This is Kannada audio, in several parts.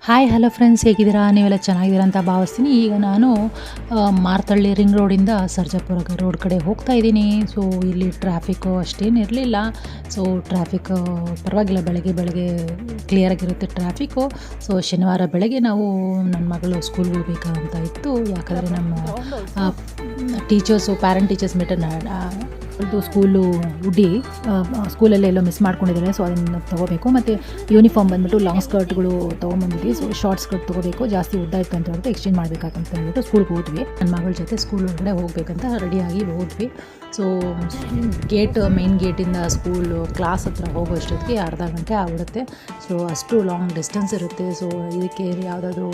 ಹಾಯ್ ಹಲೋ ಫ್ರೆಂಡ್ಸ್, ಹೇಗಿದ್ದೀರಾ? ನೀವೆಲ್ಲ ಚೆನ್ನಾಗಿದ್ದೀರಾ ಅಂತ ಭಾವಿಸ್ತೀನಿ. ಈಗ ನಾನು ಮಾರ್ತಳ್ಳಿ ರಿಂಗ್ ರೋಡಿಂದ ಸರ್ಜಾಪುರ ರೋಡ್ ಕಡೆ ಹೋಗ್ತಾ ಇದ್ದೀನಿ. ಸೊ ಇಲ್ಲಿ ಟ್ರಾಫಿಕ್ಕು ಅಷ್ಟೇನು ಇರಲಿಲ್ಲ. ಸೊ ಟ್ರಾಫಿಕ್ ಪರವಾಗಿಲ್ಲ, ಬೆಳಗ್ಗೆ ಕ್ಲಿಯರಾಗಿರುತ್ತೆ ಟ್ರಾಫಿಕ್ಕು. ಸೊ ಶನಿವಾರ ಬೆಳಗ್ಗೆ ನಾವು ನನ್ನ ಮಗಳು ಸ್ಕೂಲ್ಗೆ ಹೋಗ್ಬೇಕಂತ ಇತ್ತು. ಯಾಕಂದರೆ ನಮ್ಮ ಪ್ಯಾರೆಂಟ್ ಟೀಚರ್ಸ್ ಮೀಟರ್ ಅದು ಸ್ಕೂಲು ಉಡ್ಡಿ ಸ್ಕೂಲಲ್ಲೇ ಎಲ್ಲೋ ಮಿಸ್ ಮಾಡ್ಕೊಂಡಿದ್ದಾರೆ. ಸೊ ಅದನ್ನು ತೊಗೋಬೇಕು. ಮತ್ತು ಯೂನಿಫಾರ್ಮ್ ಬಂದುಬಿಟ್ಟು ಲಾಂಗ್ ಸ್ಕರ್ಟ್ಗಳು ತೊಗೊಂಬಂದಿದ್ವಿ. ಸೊ ಶಾರ್ಟ್ ಸ್ಕರ್ಟ್ ತೊಗೋಬೇಕು, ಜಾಸ್ತಿ ಉದ್ದ ಇತ್ತು ಅಂತ ಹೇಳ್ಬಿಟ್ಟು ಎಕ್ಸ್ಚೇಂಜ್ ಮಾಡಬೇಕಂತ ಹೇಳ್ಬಿಟ್ಟು ಸ್ಕೂಲ್ಗೆ ಹೋದ್ವಿ. ನನ್ನ ಮಗಳ ಜೊತೆ ಸ್ಕೂಲ್ ಒಳಗಡೆ ಹೋಗಬೇಕಂತ ರೆಡಿಯಾಗಿ ಹೋದ್ವಿ. ಸೊ ಮೇನ್ ಗೇಟಿಂದ ಸ್ಕೂಲು ಕ್ಲಾಸ್ ಹತ್ರ ಹೋಗೋ ಅಷ್ಟೊತ್ತಿಗೆ ಅರ್ಧ ಗಂಟೆ ಆಗ್ಬಿಡುತ್ತೆ. ಸೊ ಅಷ್ಟು ಲಾಂಗ್ ಡಿಸ್ಟೆನ್ಸ್ ಇರುತ್ತೆ. ಸೊ ಇದಕ್ಕೆ ಯಾವುದಾದ್ರೂ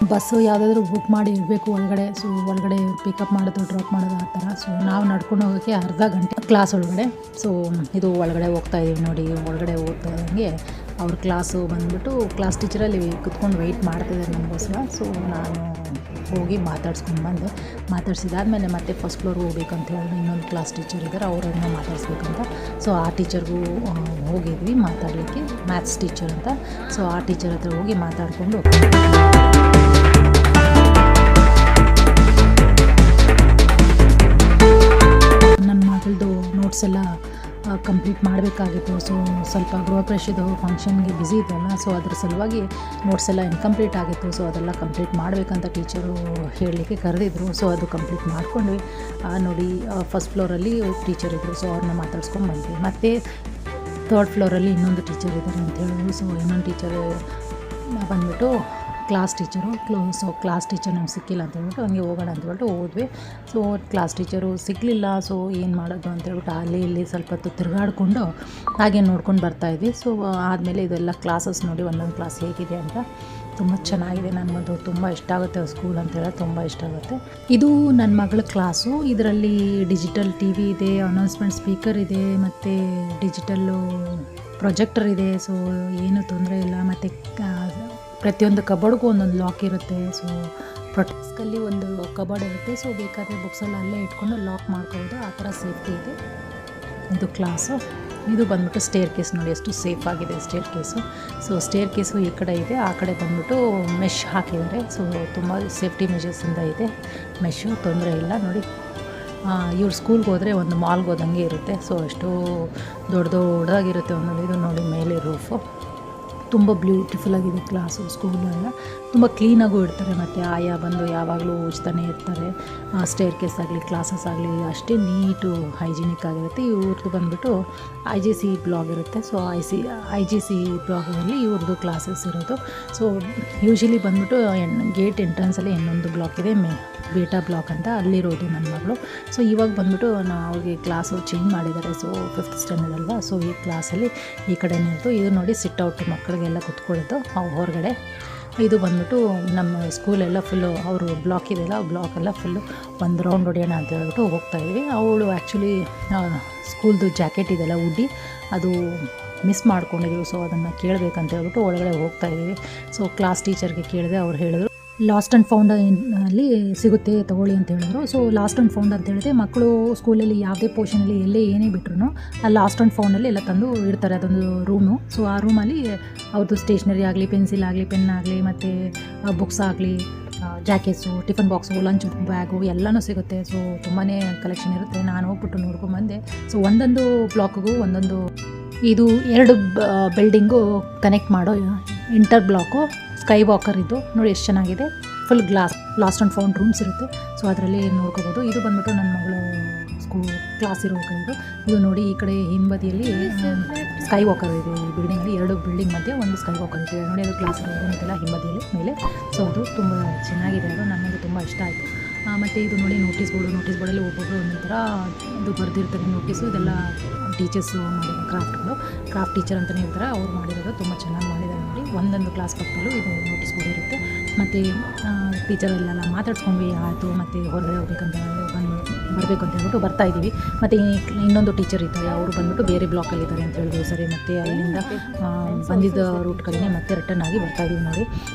ಬಸ್ಸು ಯಾವುದಾದ್ರೂ ಬುಕ್ ಮಾಡಿ ಇರಬೇಕು ಒಳಗಡೆ. ಸೊ ಒಳಗಡೆ ಪಿಕಪ್ ಮಾಡೋದು, ಡ್ರಾಪ್ ಮಾಡೋದು ಆ ಥರ. ಸೊ ನಾವು ನಡ್ಕೊಂಡು ಹೋಗೋಕ್ಕೆ ಅರ್ಧ ಗಂಟೆ ಕ್ಲಾಸ್ ಒಳಗಡೆ. ಸೊ ಇದು ಒಳಗಡೆ ಹೋಗ್ತಾ ಇದ್ದೀವಿ ನೋಡಿ. ಒಳಗಡೆ ಹೋಗ್ತಾ ಇದ್ದಂಗೆ ಅವ್ರ ಕ್ಲಾಸು ಬಂದುಬಿಟ್ಟು ಕ್ಲಾಸ್ ಟೀಚರಲ್ಲಿ ಕುತ್ಕೊಂಡು ವೆಯ್ಟ್ ಮಾಡ್ತಿದ್ದಾರೆ ನಮಗೋಸ್ಕರ. ಸೊ ನಾನು ಹೋಗಿ ಮಾತಾಡ್ಸ್ಕೊಂಡು ಬಂದೆ. ಮಾತಾಡ್ಸಿದಾದ್ಮೇಲೆ ಮತ್ತೆ ಫಸ್ಟ್ ಫ್ಲೋರ್ಗೆ ಹೋಗ್ಬೇಕಂತ ಹೇಳಿ ಇನ್ನೊಂದು ಕ್ಲಾಸ್ ಟೀಚರ್ ಇದ್ದಾರೆ, ಅವರನ್ನು ಮಾತಾಡಿಸ್ಬೇಕಂತ. ಸೊ ಆ ಟೀಚರ್ಗೂ ಹೋಗಿದ್ವಿ ಮಾತಾಡಲಿಕ್ಕೆ, ಮ್ಯಾಥ್ಸ್ ಟೀಚರ್ ಅಂತ. ಸೊ ಆ ಟೀಚರ್ ಹತ್ರ ಹೋಗಿ ಮಾತಾಡಿಕೊಂಡು ನನ್ನ ಮಗಳದು ನೋಟ್ಸ್ ಎಲ್ಲ ಕಂಪ್ಲೀಟ್ ಮಾಡಬೇಕಾಗಿತ್ತು. ಸೊ ಸ್ವಲ್ಪ ಗೃಹಪ್ರವೇಶದ ಫಂಕ್ಷನ್ಗೆ ಬ್ಯುಸಿ ಇದ್ದಲ್ಲ. ಸೊ ಅದ್ರ ಸಲುವಾಗಿ ನೋಟ್ಸ್ ಎಲ್ಲ ಇನ್ಕಂಪ್ಲೀಟ್ ಆಗಿತ್ತು. ಸೊ ಅದೆಲ್ಲ ಕಂಪ್ಲೀಟ್ ಮಾಡಬೇಕಂತ ಟೀಚರು ಹೇಳಲಿಕ್ಕೆ ಕರೆದಿದ್ರು. ಸೊ ಅದು ಕಂಪ್ಲೀಟ್ ಮಾಡ್ಕೊಂಡ್ವಿ. ನೋಡಿ ಫಸ್ಟ್ ಫ್ಲೋರಲ್ಲಿ ಟೀಚರ್ ಇದ್ದರು. ಸೊ ಅವ್ರನ್ನ ಮಾತಾಡ್ಸ್ಕೊಂಡು ಬಂದ್ವಿ. ಮತ್ತು ಥರ್ಡ್ ಫ್ಲೋರಲ್ಲಿ ಇನ್ನೊಂದು ಟೀಚರ್ ಇದ್ದಾರೆ ಅಂತ ಹೇಳಿದ್ರು. ಸೊ ಇನ್ನೊಂದು ಟೀಚರ್ ಬಂದುಬಿಟ್ಟು class teacher. So class teacher ನಮ್ಗೆ ಸಿಕ್ಕಿಲ್ಲ ಅಂತ ಹೇಳ್ಬಿಟ್ಟು ಹಂಗೆ ಹೋಗೋಣ ಅಂತ ಹೇಳ್ಬಿಟ್ಟು ಹೋದ್ವಿ. ಸೊ ಕ್ಲಾಸ್ ಟೀಚರು ಸಿಗಲಿಲ್ಲ. ಸೊ ಏನು ಮಾಡೋದು ಅಂತ ಹೇಳ್ಬಿಟ್ಟು ಅಲ್ಲಿ ಇಲ್ಲಿ ಸ್ವಲ್ಪ ಹೊತ್ತು ತಿರುಗಾಡಿಕೊಂಡು ಹಾಗೆ ನೋಡ್ಕೊಂಡು ಬರ್ತಾಯಿದ್ವಿ. ಸೊ ಆದಮೇಲೆ ಇದೆಲ್ಲ ಕ್ಲಾಸಸ್ ನೋಡಿ, ಒಂದೊಂದು ಕ್ಲಾಸ್ ಹೇಗಿದೆ ಅಂತ. ತುಂಬ ಚೆನ್ನಾಗಿದೆ. ನನಗಂತೂ ತುಂಬ ಇಷ್ಟ ಆಗುತ್ತೆ ಸ್ಕೂಲ್ ಅಂತ ಹೇಳೋದು, ತುಂಬ ಇಷ್ಟ ಆಗುತ್ತೆ. ಇದು ನನ್ನ ಮಗಳ ಕ್ಲಾಸು. ಇದರಲ್ಲಿ ಡಿಜಿಟಲ್ ಟಿ ವಿ ಇದೆ, ಅನೌನ್ಸ್ಮೆಂಟ್ ಸ್ಪೀಕರ್ ಇದೆ, ಮತ್ತು ಡಿಜಿಟಲ್ಲು ಪ್ರೊಜೆಕ್ಟರ್ ಇದೆ. ಸೊ ಏನೂ ತೊಂದರೆ ಇಲ್ಲ. ಮತ್ತು ಪ್ರತಿಯೊಂದು ಕಬೋರ್ಡ್ಗೂ ಒಂದೊಂದು ಲಾಕ್ ಇರುತ್ತೆ. ಸೊ ಪ್ರೊಟೆಕ್ಸ್ಕಲ್ಲಿ ಒಂದು ಕಬೋರ್ಡ್ ಇರುತ್ತೆ. ಸೊ ಬೇಕಾದರೆ ಬುಕ್ಸೆಲ್ಲ ಅಲ್ಲೇ ಇಟ್ಕೊಂಡು ಲಾಕ್ ಮಾಡ್ಕೋಬೋದು, ಆ ಥರ ಸೇಫ್ಟಿ ಇದೆ. ಇದು ಕ್ಲಾಸು. ಇದು ಬಂದ್ಬಿಟ್ಟು ಸ್ಟೇರ್ ಕೇಸ್ ನೋಡಿ, ಎಷ್ಟು ಸೇಫ್ ಆಗಿದೆ stair case. So stair case ಈ ಕಡೆ ಇದೆ, ಆ ಕಡೆ ಬಂದ್ಬಿಟ್ಟು ಮೆಶ್ ಹಾಕಿದ್ದಾರೆ. ಸೊ ತುಂಬ ಸೇಫ್ಟಿ ಮೆಷರ್ಸಿಂದ ಇದೆ ಮೆಶ್ಶು, ತೊಂದರೆ ಇಲ್ಲ ನೋಡಿ. ಇವ್ರು ಸ್ಕೂಲ್ಗೆ ಹೋದರೆ ಒಂದು ಮಾಲ್ಗೆ ಹೋದಂಗೆ ಇರುತ್ತೆ. ಸೊ ಅಷ್ಟು ದೊಡ್ಡದಾಗಿರುತ್ತೆ ಒಂದೊಂದು. ಇದು ನೋಡಿ ಮೇಲೆ ರೂಫು, ತುಂಬ ಬ್ಯೂಟಿಫುಲ್ಲಾಗಿದೆ ಕ್ಲಾಸು. ಸ್ಕೂಲೆಲ್ಲ ತುಂಬ ಕ್ಲೀನಾಗೂ ಇಡ್ತಾರೆ. ಮತ್ತು ಆಯಾ ಬಂದು ಯಾವಾಗಲೂ ಉಜ್ತಾನೆ ಇರ್ತಾರೆ. ಸ್ಟೇರ್ ಕೇಸ್ ಆಗಲಿ, ಕ್ಲಾಸಸ್ ಆಗಲಿ ಅಷ್ಟೇ ನೀಟು ಹೈಜಿನಿಕ್ ಆಗಿರುತ್ತೆ. ಇವ್ರದ್ದು ಬಂದುಬಿಟ್ಟು IGC ಬ್ಲಾಗ್ ಇರುತ್ತೆ. ಸೊ IGC ಬ್ಲಾಗಲ್ಲಿ ಇವ್ರದ್ದು ಕ್ಲಾಸಸ್ ಇರೋದು. ಸೊ ಯೂಶಲಿ ಬಂದುಬಿಟ್ಟು ಗೇಟ್ ಎಂಟ್ರೆನ್ಸಲ್ಲಿ ಇನ್ನೊಂದು ಬ್ಲಾಕ್ ಇದೆ, ಬೀಟಾ ಬ್ಲಾಕ್ ಅಂತ, ಅಲ್ಲಿರೋದು ನನ್ನ ಮಗಳು. ಸೊ ಇವಾಗ ಬಂದುಬಿಟ್ಟು ಅವ್ರಿಗೆ ಕ್ಲಾಸು ಚೇಂಜ್ ಮಾಡಿದ್ದಾರೆ. ಸೊ 5th ಸ್ಟ್ಯಾಂಡರ್ಡ್ ಅಲ್ವಾ. ಸೊ ಈ ಕ್ಲಾಸಲ್ಲಿ ಈ ಕಡೆನೇ ಇತ್ತು. ಇದು ನೋಡಿ ಸಿಟ್ಔಟ್, ಮಕ್ಕಳಿಗೆಲ್ಲ ಕುತ್ಕೊಳ್ಳೋದು ಹೊರಗಡೆ. ಇದು ಬಂದುಬಿಟ್ಟು ನಮ್ಮ ಸ್ಕೂಲೆಲ್ಲ ಫುಲ್ಲು ಅವರು ಬ್ಲಾಕ್ ಇದೆಯಲ್ಲ, ಆ ಬ್ಲಾಕೆಲ್ಲ ಫುಲ್ಲು ಒಂದು ರೌಂಡ್ ಹೊಡೆಯೋಣ ಅಂತ ಹೇಳ್ಬಿಟ್ಟು ಹೋಗ್ತಾಯಿದ್ವಿ. ಅವಳು ಆ್ಯಕ್ಚುಲಿ ಸ್ಕೂಲ್ದು ಜಾಕೆಟ್ ಇದೆಯಲ್ಲ ಉಡ್ಡಿ, ಅದು ಮಿಸ್ ಮಾಡ್ಕೊಂಡಿದ್ದೀವಿ. ಸೊ ಅದನ್ನು ಕೇಳಬೇಕಂತ ಹೇಳ್ಬಿಟ್ಟು ಒಳಗಡೆ ಹೋಗ್ತಾಯಿದ್ದೀವಿ. ಸೊ ಕ್ಲಾಸ್ ಟೀಚರ್ಗೆ ಕೇಳಿದೆ, ಅವ್ರು ಹೇಳಿದ್ರು ಲಾಸ್ಟ್ ಆ್ಯಂಡ್ ಫೌಂಡ್ ಅಲ್ಲಿ ಸಿಗುತ್ತೆ ತೊಗೊಳ್ಳಿ ಅಂತ ಹೇಳಿದ್ರು. ಸೊ ಲಾಸ್ಟ್ ಆ್ಯಂಡ್ ಫೌಂಡ್ ಅಂತ ಹೇಳಿದ್ರೆ ಮಕ್ಕಳು ಸ್ಕೂಲಲ್ಲಿ ಯಾವುದೇ ಪೋರ್ಷನಲ್ಲಿ ಎಲ್ಲೇ ಏನೇ ಬಿಟ್ರು ಆ ಲಾಸ್ಟ್ ಆ್ಯಂಡ್ ಫೌಂಡಲ್ಲಿ ಎಲ್ಲ ತಂದು ಇಡ್ತಾರೆ. ಅದೊಂದು ರೂಮು. ಸೊ ಆ ರೂಮಲ್ಲಿ ಅವ್ರದ್ದು ಸ್ಟೇಷ್ನರಿ ಆಗಲಿ, ಪೆನ್ಸಿಲ್ ಆಗಲಿ, ಪೆನ್ ಆಗಲಿ, ಮತ್ತು ಬುಕ್ಸ್ ಆಗಲಿ, jackets, tiffin box, lunch bag ಎಲ್ಲನೂ ಸಿಗುತ್ತೆ. ಸೊ ತುಂಬಾ ಕಲೆಕ್ಷನ್ ಇರುತ್ತೆ. ನಾನು ಹೋಗ್ಬಿಟ್ಟು ನೋಡ್ಕೊಂಬಂದೆ. ಸೊ ಒಂದೊಂದು ಬ್ಲಾಕ್ಗೂ ಒಂದೊಂದು, ಇದು 2 ಬಿಲ್ಡಿಂಗು ಕನೆಕ್ಟ್ ಮಾಡೋ ಇಂಟರ್ ಬ್ಲಾಕು ಸ್ಕೈ ವಾಕರ್. ಇದು ನೋಡಿ ಎಷ್ಟು ಚೆನ್ನಾಗಿದೆ. Full glass, last and found rooms ಇರುತ್ತೆ. ಸೊ ಅದರಲ್ಲಿ ನೋಡ್ಕೋಬೋದು. ಇದು ಬಂದ್ಬಿಟ್ಟು ನನ್ನ ಮಗಳು ಕ್ಲಾಸ್ ಇರೋ ಕಡೆ. ಇದು ನೋಡಿ ಈ ಕಡೆ ಹಿಂಬದಿಯಲ್ಲಿ ಸ್ಕೈ ವಾಕರ್ ಇದೆ. ಈ ಬಿಲ್ಡಿಂಗಲ್ಲಿ 2 ಬಿಲ್ಡಿಂಗ್ ಮಧ್ಯೆ ಒಂದು ಸ್ಕೈ ವಾಕರ್ ಇದೆ ನೋಡಿ. ಅದು ಕ್ಲಾಸ್ ಇರೋದೆಲ್ಲ ಹಿಂಬದಿಯಲ್ಲಿ ಮೇಲೆ. ಸೊ ಅದು ತುಂಬ ಚೆನ್ನಾಗಿದೆ. ಅದು ನನಗೆ ತುಂಬ ಇಷ್ಟ ಆಯಿತು. ಮತ್ತು ಇದು ನೋಡಿ ನೋಟಿಸ್ ಬೋರ್ಡಲ್ಲಿ ಒಬ್ಬೊಬ್ಬರು ಒಂದೊಂದು ಥರ ಇದು ಬರೆದಿರ್ತಾರೆ ನೋಟಿಸು. ಇದೆಲ್ಲ ಟೀಚರ್ಸು ಮಾಡಿರೋ ಕ್ರಾಫ್ಟ್ ಟೀಚರ್ ಅಂತಲೇ ಇರ್ತಾರೆ, ಅವ್ರು ಮಾಡಿರೋದು ತುಂಬ ಚೆನ್ನಾಗಿ ಮಾಡಿದ್ದಾರೆ ನೋಡಿ. ಒಂದೊಂದು ಕ್ಲಾಸ್ ಪಕ್ಕದಲ್ಲೂ ಇದು ನೋಟಿಸ್ ಬೋರ್ಡ್ ಇರುತ್ತೆ. ಮತ್ತು ಟೀಚರಲ್ಲೆಲ್ಲ ಮಾತಾಡ್ಸ್ಕೊಂಡ್ವಿ ಆಯಿತು. ಮತ್ತು ಹೊರಗಡೆ ಹೋಗ್ಬೇಕಂತ ಬರಬೇಕು ಅಂತ ಹೇಳ್ಬಿಟ್ಟು ಬರ್ತಾಯಿದ್ದೀವಿ. ಮತ್ತು ಇನ್ನೊಂದು ಟೀಚರ್ ಇದ್ದಾರೆ, ಅವರು ಬಂದುಬಿಟ್ಟು ಬೇರೆ ಬ್ಲಾಕಲ್ಲಿದ್ದಾರೆ ಅಂತ ಹೇಳಿದ್ರು. ಸರಿ, ಮತ್ತು ಅಲ್ಲಿಂದ ಬಂದಿದ್ದ ರೂಟ್ ಕಡೆಯೇ ಮತ್ತೆ ರಿಟರ್ನ್ ಆಗಿ ಬರ್ತಾಯಿದ್ದೀವಿ ನೋಡಿ.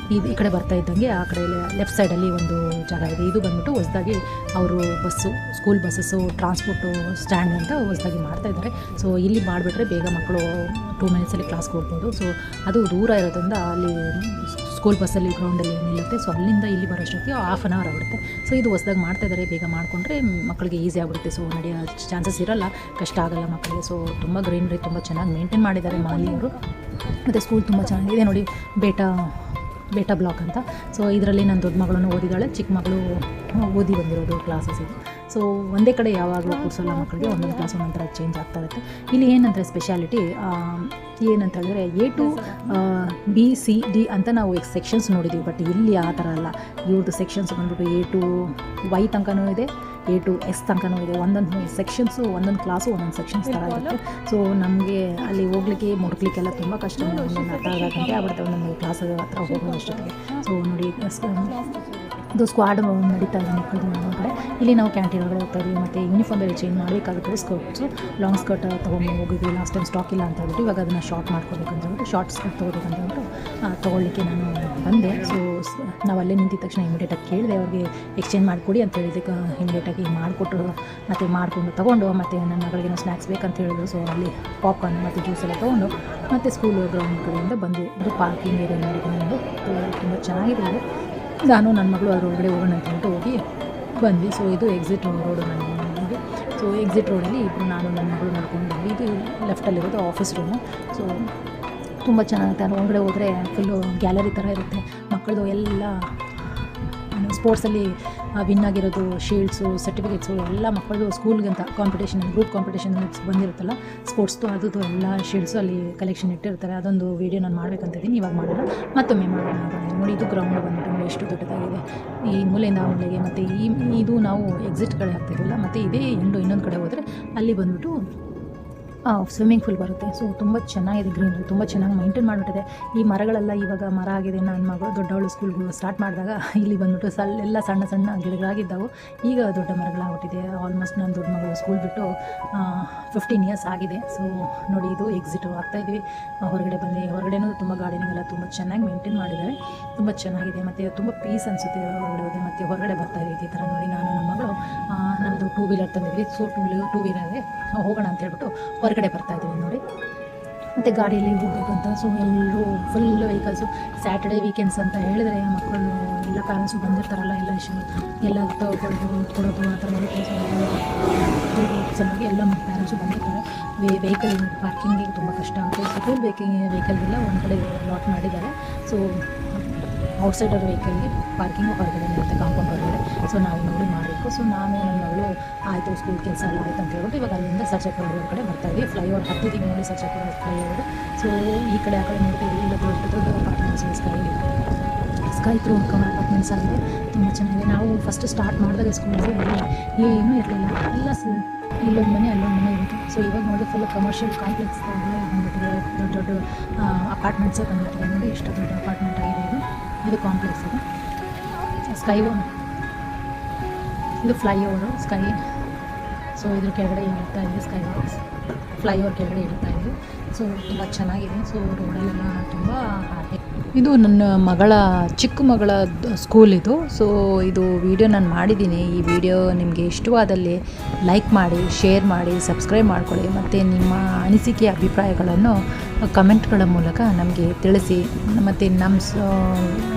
ಈ ಕಡೆ ಬರ್ತಾ ಇದ್ದಂಗೆ ಆ ಕಡೆ ಲೆಫ್ಟ್ ಸೈಡಲ್ಲಿ ಒಂದು ಜಾಗ ಇದೆ. ಇದು ಬಂದುಬಿಟ್ಟು ಹೊಸದಾಗಿ ಅವರು ಸ್ಕೂಲ್ ಬಸ್ಸಸ್ಸು ಟ್ರಾನ್ಸ್ಪೋರ್ಟು ಸ್ಟ್ಯಾಂಡ್ ಅಂತ ಹೊಸದಾಗಿ ಮಾಡ್ತಾಯಿದ್ದಾರೆ. ಸೊ ಇಲ್ಲಿ ಮಾಡಿಬಿಟ್ರೆ ಬೇಗ ಮಕ್ಕಳು 2 ಮಿನಿಟ್ಸಲ್ಲಿ ಕ್ಲಾಸ್ಗೆ ಹೋಗ್ಬೋದು. ಸೊ ಅದು ದೂರ ಇರೋದ್ರಿಂದ ಅಲ್ಲಿ ಸ್ಕೂಲ್ ಬಸ್ಸಲ್ಲಿ ಗ್ರೌಂಡಲ್ಲಿ ನಿಲ್ಲುತ್ತೆ. ಸೊ ಅಲ್ಲಿಂದ ಇಲ್ಲಿ ಬರೋಷ್ಟೊತ್ತಿಗೆ ಹಾಫ್ ಆನ್ ಅವರ್ ಆಗುತ್ತೆ. ಸೊ ಇದು ಹೊಸ್ದಾಗಿ ಮಾಡ್ತಾಯಿದ್ದಾರೆ, ಬೇಗ ಮಾಡಿಕೊಂಡ್ರೆ ಮಕ್ಕಳಿಗೆ ಈಸಿ ಆಗಿಬಿಡುತ್ತೆ. ಸೊ ನಡೆಯೋ ಚಾನ್ಸಸ್ ಇರೋಲ್ಲ, ಕಷ್ಟ ಆಗೋಲ್ಲ ಮಕ್ಕಳಿಗೆ. ಸೊ ತುಂಬ ಗ್ರೀನ್ರಿ ತುಂಬ ಚೆನ್ನಾಗಿ ಮೇಂಟೈನ್ ಮಾಡಿದ್ದಾರೆ ಮಾಲಿಯವರು. ಮತ್ತು ಸ್ಕೂಲ್ ತುಂಬ ಚೆನ್ನಾಗಿದೆ ನೋಡಿ, ಬೇಟಾ ಬ್ಲಾಕ್ ಅಂತ. ಸೊ ಇದರಲ್ಲಿ ನನ್ನ ದೊಡ್ಡ ಮಗಳನ್ನು ಓದಿದ್ದಾಳೆ, ಚಿಕ್ಕ ಮಗಳು ಓದಿ ಬಂದಿರೋದು ಕ್ಲಾಸಸ್ ಇದು. ಸೊ ಒಂದೇ ಕಡೆ ಯಾವಾಗಲೂ ಕೂರಿಸಲ್ಲ ಮಕ್ಕಳಿಗೆ, ಒಂದೊಂದು ಕ್ಲಾಸ್ ಒಂದೊಂದು ಚೇಂಜ್ ಆಗ್ತಾ ಇರುತ್ತೆ. ಇಲ್ಲಿ ಏನಂದರೆ ಸ್ಪೆಷಾಲಿಟಿ ಏನಂತ ಹೇಳಿದ್ರೆ A to B C D ಅಂತ ನಾವು ಸೆಕ್ಷನ್ಸ್ ನೋಡಿದ್ದೀವಿ. ಬಟ್ ಇಲ್ಲಿ ಆ ಥರ ಅಲ್ಲ, ಇವ್ರದ್ದು ಸೆಕ್ಷನ್ಸ್ ಬಂದ್ಬಿಟ್ಟು A to Y ತನಕನೂ ಇದೆ, A to S ತನಕನೂ ಇದೆ. ಒಂದೊಂದು ಸೆಕ್ಷನ್ಸು ಒಂದೊಂದು ಕ್ಲಾಸು ಒಂದೊಂದು ಸೆಕ್ಷನ್ಸ್ ಥರ ಇರುತ್ತೆ. ಸೊ ನಮಗೆ ಅಲ್ಲಿ ಹೋಗ್ಲಿಕ್ಕೆ ಮುಡ್ಕ್ಲಿಕ್ಕೆಲ್ಲ ತುಂಬ ಕಷ್ಟ, ಒಂದೊಂದು ಅರ್ಧ ಗಂಟೆ ಆಗ್ಬಿಡುತ್ತೆ ಒಂದೊಂದು ಕ್ಲಾಸ್ ಹತ್ರ ಹೋಗೋ ಅಷ್ಟೊತ್ತಿಗೆ. ಸೊ ನೋಡಿ ಇದು ಸ್ಕ್ವಾಡ್ ನಡೀತಾ ಇದೆ ಮಕ್ಕಳದ್ದು ಒಳಗಡೆ. ಇಲ್ಲಿ ನಾವು ಕ್ಯಾಂಟೀನ್ ಒಳಗಡೆ ಹೋಗ್ತಾ ಇದ್ದೀವಿ. ಮತ್ತು ಯೂನಿಫಾರ್ಮ್ ಬೇರೆ ಚೇಂಜ್ ಮಾಡಬೇಕಾಗುತ್ತೆ. ಸ್ಕರ್ಟ್ಸು ಲಾಂಗ್ ಸ್ಕರ್ಟ್ ತೊಗೊಂಡು ಹೋಗಿದ್ವಿ ಲಾಸ್ಟ್ ಟೈಮ್, ಸ್ಟಾಕ್ ಇಲ್ಲ ಅಂತ ಹೇಳ್ಬಿಟ್ಟು. ಇವಾಗ ಅದನ್ನು ಶಾರ್ಟ್ ಮಾಡ್ಕೋಬೇಕಂತ ಹೇಳ್ಬಿಟ್ಟು, ಶಾರ್ಟ್ ಸ್ಕರ್ಟ್ ತೊಗೋಬೇಕಂತ ಹೇಳ್ಬಿಟ್ಟು ತೊಗೊಳ್ಳಿಕ್ಕೆ ನಾನು ಬಂದೆ. ಸೊ ನಾವು ಅಲ್ಲೇ ನಿಂತಿದ ತಕ್ಷಣ ಇಮಿಡಿಯೇಟಾಗಿ ಕೇಳಿದೆ ಅವ್ರಿಗೆ ಎಕ್ಸ್ಚೇಂಜ್ ಮಾಡಿಕೊಡಿ ಅಂತ ಹೇಳಿದ್ದಕ್ಕೆ ಇಮಿಡಿಯೇಟಾಗಿ ಮಾಡಿಕೊಟ್ಟು ಮತ್ತು ಮಾಡಿಕೊಂಡು ತೊಗೊಂಡು, ಮತ್ತು ನನ್ನ ಮಗಳಿಗೇನೋ ಸ್ನ್ಯಾಕ್ಸ್ ಬೇಕಂತ ಹೇಳಿದ್ರು. ಸೊ ಅಲ್ಲಿ ಪಾಪ್ಕಾರ್ನ್ ಮತ್ತು ಜ್ಯೂಸ್ ಎಲ್ಲ ತೊಗೊಂಡು ಮತ್ತು ಸ್ಕೂಲ್ ಗ್ರೌಂಡ್ ಕಡೆಯಿಂದ ಬಂದು ಇದು ಪಾರ್ಕಿಂಗ್ ಏರಿಯಾ ನೋಡಿಕೊಂಡು ತುಂಬ ಚೆನ್ನಾಗಿದೆ ಇದು. ನಾನು ನನ್ನ ಮಗಳು ಅದರೊಳಗಡೆ ಹೋಗೋಣ ಅಂತ ಹೇಳ್ಬಿಟ್ಟು ಹೋಗಿ ಬಂದ್ವಿ. ಸೊ ಇದು ಎಕ್ಸಿಟ್ ರೋಡು ನನ್ನ ಮನೆಗೆ. ಸೊ ಎಕ್ಸಿಟ್ ರೋಡಲ್ಲಿ ಇಬ್ಬರು ನಾನು ನನ್ನ ಮಗಳು ನಡ್ಕೊಂಡು ಬಂದ್ವಿ. ಇದು ಲೆಫ್ಟಲ್ಲಿರೋದು ಆಫೀಸ್ ರೂಮು. ಸೊ ತುಂಬ ಚೆನ್ನಾಗಿರುತ್ತೆ. ಅಲ್ಲಿ ಒಳಗಡೆ ಹೋದರೆ ಫುಲ್ಲು ಗ್ಯಾಲರಿ ಥರ ಇರುತ್ತೆ. ಮಕ್ಕಳದು ಎಲ್ಲ ಸ್ಪೋರ್ಟ್ಸಲ್ಲಿ ವಿನ್ ಆಗಿರೋದು ಶೀಲ್ಡ್ಸು, ಸರ್ಟಿಫಿಕೇಟ್ಸು ಎಲ್ಲ ಮಕ್ಕಳದು ಸ್ಕೂಲ್ಗೆ ಅಂತ ಕಾಂಪಿಟೇಷನ್, ಗ್ರೂಪ್ ಕಾಂಪಿಟೇಷನ್ ಬಂದಿರುತ್ತಲ್ಲ ಸ್ಪೋರ್ಟ್ಸ್ದು, ಅದು ಎಲ್ಲ ಶೀಲ್ಡ್ಸು ಅಲ್ಲಿ ಕಲೆಕ್ಷನ್ ಇಟ್ಟಿರ್ತಾರೆ. ಅದೊಂದು ವೀಡಿಯೋ ನಾನು ಮಾಡಬೇಕಂತಿದ್ದೀನಿ, ಇವಾಗ ಮಾಡೋಣ, ಮತ್ತೊಮ್ಮೆ ಮಾಡೋಣ ಅಂತ ನೋಡಿ. ಇದು ಗ್ರೌಂಡ್ ಬಂದ್ಬಿಟ್ಟು ನೋಡಿ ಎಷ್ಟು ದೊಡ್ಡದಾಗಿದೆ, ಈ ಮೂಲೆಯಿಂದ ಆ ಮೂಲೆಗೆ. ಮತ್ತು ಇದು ನಾವು ಎಕ್ಸಿಟ್ ಕಡೆ ಆಗ್ತಾಯಿದ್ದಿಲ್ಲ. ಮತ್ತು ಇದೇ ಇನ್ನೊಂದು ಕಡೆ ಹೋದರೆ ಅಲ್ಲಿ ಬಂದ್ಬಿಟ್ಟು ಸ್ವಿಮ್ಮಿಂಗ್ ಪೂಲ್ ಬರುತ್ತೆ. ಸೊ ತುಂಬ ಚೆನ್ನಾಗಿದೆ, ಗ್ರೀನರಿ ತುಂಬ ಚೆನ್ನಾಗಿ ಮೈಂಟೈನ್ ಮಾಡಿಬಿಟ್ಟಿದೆ. ಈ ಮರಗಳೆಲ್ಲ ಇವಾಗ ಮರ ಆಗಿದೆ. ನನ್ನ ಮಗಳು ದೊಡ್ಡವಳು ಸ್ಕೂಲ್ಗಳು ಸ್ಟಾರ್ಟ್ ಮಾಡಿದಾಗ ಇಲ್ಲಿ ಬಂದ್ಬಿಟ್ಟು ಎಲ್ಲ ಸಣ್ಣ ಸಣ್ಣ ಗಿಡಗಳಾಗಿದ್ದವು, ಈಗ ದೊಡ್ಡ ಮರಗಳಾಗ್ಬಿಟ್ಟಿದೆ. ಆಲ್ಮೋಸ್ಟ್ ನನ್ನ ದೊಡ್ಡ ಮಗಳು ಸ್ಕೂಲ್ ಬಿಟ್ಟು 15 ಇಯರ್ಸ್ ಆಗಿದೆ. ಸೊ ನೋಡಿ ಇದು ಎಕ್ಸಿಟ್ ಆಗ್ತಾಯಿದ್ವಿ. ಹೊರಗಡೆ ಬಂದು ಹೊರಗಡೆನೂ ತುಂಬ ಗಾರ್ಡನಿಂಗ್ ತುಂಬ ಚೆನ್ನಾಗಿ ಮೇಂಟೈನ್ ಮಾಡಿದ್ದಾರೆ, ತುಂಬ ಚೆನ್ನಾಗಿದೆ. ಮತ್ತು ತುಂಬ ಪೀಸ್ ಅನಿಸುತ್ತೆ ಹೊರಗಡೆ ಹೋಗಿ. ಮತ್ತು ಹೊರಗಡೆ ಬರ್ತಾಯಿದ್ವಿ ಈ ಥರ ನೋಡಿ. ನಾನು ನಮ್ಮ ಮಗಳು ನಮ್ಮದು 2 ವೀಲರ್ ತಂದಿದ್ವಿ. ಸೊ 2 ವೀಲರೇ ಹೋಗೋಣ ಅಂತ ಹೇಳ್ಬಿಟ್ಟು ಹೊರಗಡೆ ಬರ್ತಾಯಿದ್ದೀವಿ ನೋಡಿ. ಮತ್ತು ಗಾಡಿಯಲ್ಲಿ ಹೋಗ್ಬೇಕಂತ. ಸೊ ಎಲ್ಲರೂ ಫುಲ್ ವೆಹಿಕಲ್ಸು. ಸ್ಯಾಟರ್ಡೇ ವೀಕೆಂಡ್ಸ್ ಅಂತ ಹೇಳಿದರೆ ಮಕ್ಕಳು ಎಲ್ಲ ಪ್ಯಾರೆಂಟ್ಸು ಬಂದಿರ್ತಾರಲ್ಲ, ಎಲ್ಲ ಕೊಡೋದು ಆ ಥರ ಇರುತ್ತೆ. ಸಲುವಾಗಿ ಎಲ್ಲ ಪ್ಯಾರೆಂಟ್ಸು ಬಂದಿರ್ತಾರೆ. ವೆಹಿಕಲ್ ಪಾರ್ಕಿಂಗಿಗೆ ತುಂಬ ಕಷ್ಟ ಆಗುತ್ತೆ. ಸ್ಕೂಲ್ ವೆಹಿಕಲ್ಗೆಲ್ಲ ಒಂದು ಕಡೆ ಲಾಟ್ ಮಾಡಿದ್ದಾರೆ. ಸೊ ಔಟ್ಸೈಡರ್ ವೆಹಿಕಲ್ಗೆ ಪಾರ್ಕಿಂಗು ಹೊರಗಡೆ ಇರುತ್ತೆ, ಕಾಂಪೌಂಡ್ ಹೊರಗಡೆ. ಸೊ ನಾವು ನೋಡಿ ಮಾಡಬೇಕು. ಸೊ ನಾನು ನನ್ನ ಮಗಳು ಆಯಿತು ಸ್ಕೂಲ್ ಕೆಲಸ ಎಲ್ಲ ಆಯಿತು ಅಂತ ಹೇಳ್ಬಿಟ್ಟು ಇವಾಗ ಅಲ್ಲಿಂದ ಸರ್ಜಾಪುರ ಕಡೆ ಬರ್ತಾಯಿದ್ವಿ. ಫ್ಲೈಓವರ್ ಹತ್ತಿದ್ದೀವಿ ನೋಡಿ, ಸರ್ಜಾಪುರ ಫ್ಲೈಓವರ್. ಸೊ ಈ ಕಡೆ ಆ ಕಡೆ ನೋಡ್ತೀವಿ, ಇಲ್ಲ ದೊಡ್ಡ ಅಪಾರ್ಟ್ಮೆಂಟ್ಸ್, ಸ್ಕೈ ಥ್ರೂ ಅಪಾರ್ಟ್ಮೆಂಟ್ಸ್ ಆಗಿದೆ, ತುಂಬ ಚೆನ್ನಾಗಿದೆ. ನಾವು ಫಸ್ಟ್ ಸ್ಟಾರ್ಟ್ ಮಾಡಿದಾಗ ಸ್ಕೂಲ್ಗೆ ಏನೂ ಇರಲಿಲ್ಲ, ಎಲ್ಲ ಇಲ್ಲೊಂದು ಮನೆ ಅಲ್ಲೊಂದು ಮನೆ ಇರುತ್ತೆ. ಸೊ ಇವಾಗ ನೋಡಿ ಫುಲ್ ಕಮರ್ಷಿಯಲ್ ಕಾಂಪ್ಲೆಕ್ಸ್ ಬಂದ್ಬಿಟ್ಟಿದೆ, ದೊಡ್ಡ ಅಪಾರ್ಟ್ಮೆಂಟ್ಸೇ ಬಂದ್ಬಿಟ್ಟಿದೆ ನೋಡಿ. ಎಷ್ಟು ದೊಡ್ಡ ಅಪಾರ್ಟ್ಮೆಂಟ್ ಆಗಿದೆ ಇದು ಕಾಂಪ್ಲೆಕ್ಸ್. ಇದು ಸ್ಕೈ ಇದು ಫ್ಲೈಓವರು ಸ್ಕೈ. ಸೊ ಇದ್ರ ಕೆಳಗಡೆ ಇಳ್ತಾ ಇದೆ, ಸ್ಕೈ ಫ್ಲೈಓವರ್ ಕೆಳಗಡೆ ಇಳ್ತಾ ಇದೆ. ಸೊ ತುಂಬ ಚೆನ್ನಾಗಿದೆ. ಸೊ ರೋಡಲ್ಲೆಲ್ಲ ತುಂಬ ಹಾಗೆ. ಇದು ನನ್ನ ಚಿಕ್ಕ ಮಗಳ ಸ್ಕೂಲ್ ಇದು. ಸೊ ಇದು ವಿಡಿಯೋ ನಾನು ಮಾಡಿದ್ದೀನಿ. ಈ ವಿಡಿಯೋ ನಿಮಗೆ ಇಷ್ಟವಾದಲ್ಲಿ ಲೈಕ್ ಮಾಡಿ, ಶೇರ್ ಮಾಡಿ, ಸಬ್ಸ್ಕ್ರೈಬ್ ಮಾಡ್ಕೊಳ್ಳಿ. ಮತ್ತು ನಿಮ್ಮ ಅನಿಸಿಕೆ ಅಭಿಪ್ರಾಯಗಳನ್ನು ಕಮೆಂಟ್ಗಳ ಮೂಲಕ ನಮಗೆ ತಿಳಿಸಿ. ಮತ್ತು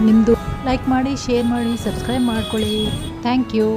ನಿಮ್ಮದು ಲೈಕ್ ಮಾಡಿ, ಶೇರ್ ಮಾಡಿ, ಸಬ್ಸ್ಕ್ರೈಬ್ ಮಾಡ್ಕೊಳ್ಳಿ. Thank you.